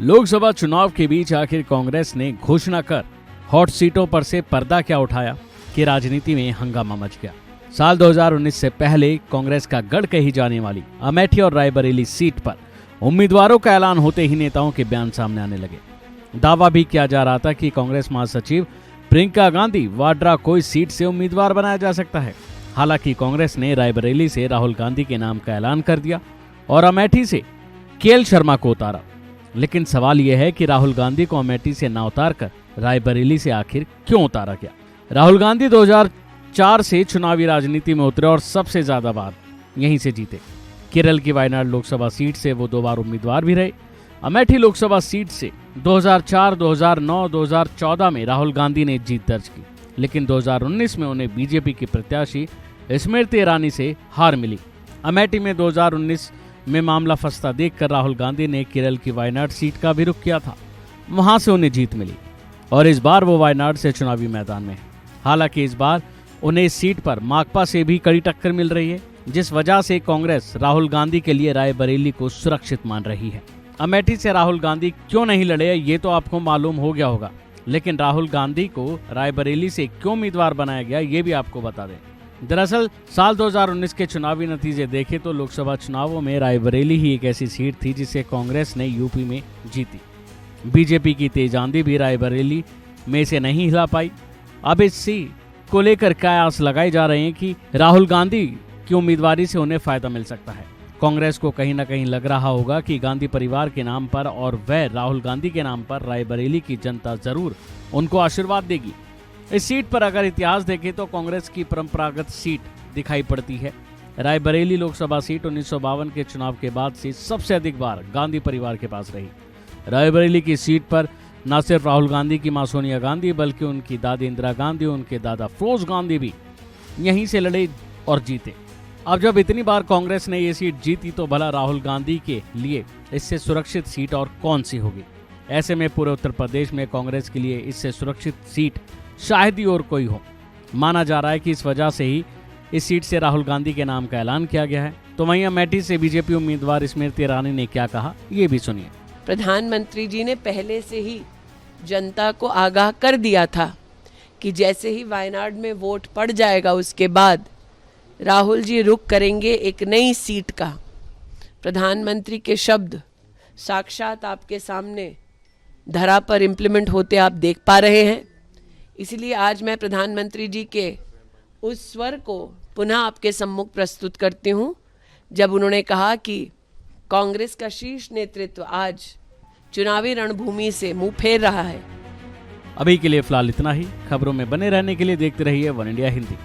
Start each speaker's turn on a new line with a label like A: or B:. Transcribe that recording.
A: लोकसभा चुनाव के बीच आखिर कांग्रेस ने घोषणा कर हॉट सीटों पर से पर्दा क्या उठाया कि राजनीति में हंगामा मच गया। साल 2019 से पहले कांग्रेस का गढ़ कही जाने वाली अमेठी और रायबरेली सीट पर उम्मीदवारों का ऐलान होते ही नेताओं के बयान सामने आने लगे। दावा भी किया जा रहा था कि कांग्रेस महासचिव प्रियंका गांधी वाड्रा को इस सीट से उम्मीदवार बनाया जा सकता है। हालांकि कांग्रेस ने रायबरेली से राहुल गांधी के नाम का ऐलान कर दिया और अमेठी से केएल शर्मा को उतारा। लेकिन सवाल यह है कि राहुल गांधी को अमेठी से ना उतार कर रायबरेली से आखिर क्यों उतारा गया। राहुल गांधी 2004 से चुनावी राजनीति में उतरे और सबसे ज्यादा बार यहीं से जीते। केरल की वायनाड लोकसभा सीट से वो 2 बार उम्मीदवार भी रहे। अमेठी लोकसभा सीट से 2004, 2009, 2014 में राहुल गांधी ने जीत दर्ज की, लेकिन 2019 में उन्हें बीजेपी की प्रत्याशी स्मृति ईरानी से हार मिली। अमेठी में 2019 में मामला फंसता देखकर राहुल गांधी ने केरल की वायनाड सीट का भी रुख किया था। वहां से उन्हें जीत मिली और इस बार वो वायनाड से चुनावी मैदान में है। हालांकि इस बार उन्हें इस सीट पर माकपा से भी कड़ी टक्कर मिल रही है, जिस वजह से कांग्रेस राहुल गांधी के लिए रायबरेली को सुरक्षित मान रही है। अमेठी से राहुल गांधी क्यों नहीं लड़े ये तो आपको मालूम हो गया होगा, लेकिन राहुल गांधी को रायबरेली से क्यों उम्मीदवार बनाया गया ये भी आपको बता दें। दरअसल साल 2019 के चुनावी नतीजे देखें तो लोकसभा चुनावों में रायबरेली ही एक ऐसी सीट थी जिसे कांग्रेस ने यूपी में जीती। बीजेपी की तेज आंधी भी रायबरेली में से नहीं हिला पाई। अब इस सीट को लेकर कयास लगाए जा रहे हैं कि राहुल गांधी की उम्मीदवारी से उन्हें फायदा मिल सकता है। कांग्रेस को कहीं न कहीं लग रहा होगा कि गांधी परिवार के नाम पर और वह राहुल गांधी के नाम पर रायबरेली की जनता जरूर उनको आशीर्वाद देगी। इस सीट पर अगर इतिहास देखें तो कांग्रेस की परंपरागत सीट दिखाई पड़ती है। रायबरेली लोकसभा सीट 1952 के चुनाव के बाद से सबसे अधिक बार गांधी परिवार के पास रही। रायबरेली की सीट पर न सिर्फ राहुल गांधी की मां सोनिया गांधी बल्कि उनकी दादी इंदिरा गांधी, उनके दादा फिरोज गांधी भी यहीं से लड़े और जीते। अब जब इतनी बार कांग्रेस ने ये सीट जीती तो भला राहुल गांधी के लिए इससे सुरक्षित सीट और कौन सी होगी। ऐसे में पूरे उत्तर प्रदेश में कांग्रेस के लिए इससे सुरक्षित सीट शायद ही और कोई हो। माना जा रहा है कि इस वजह से ही इस सीट से राहुल गांधी के नाम का ऐलान किया गया है। तो वहीं अमेठी से बीजेपी उम्मीदवार स्मृति ईरानी ने क्या कहा ये भी सुनिए।
B: प्रधानमंत्री जी ने पहले से ही जनता को आगाह कर दिया था कि जैसे ही वायनाड में वोट पड़ जाएगा उसके बाद राहुल जी रुख करेंगे एक नई सीट का। प्रधानमंत्री के शब्द साक्षात आपके सामने धरा पर इम्प्लीमेंट होते आप देख पा रहे हैं। इसलिए आज मैं प्रधानमंत्री जी के उस स्वर को पुनः आपके सम्मुख प्रस्तुत करती हूं, जब उन्होंने कहा कि कांग्रेस का शीर्ष नेतृत्व आज चुनावी रणभूमि से मुंह फेर रहा है।
A: अभी के लिए फिलहाल इतना ही। खबरों में बने रहने के लिए देखते रहिए वन इंडिया हिंदी।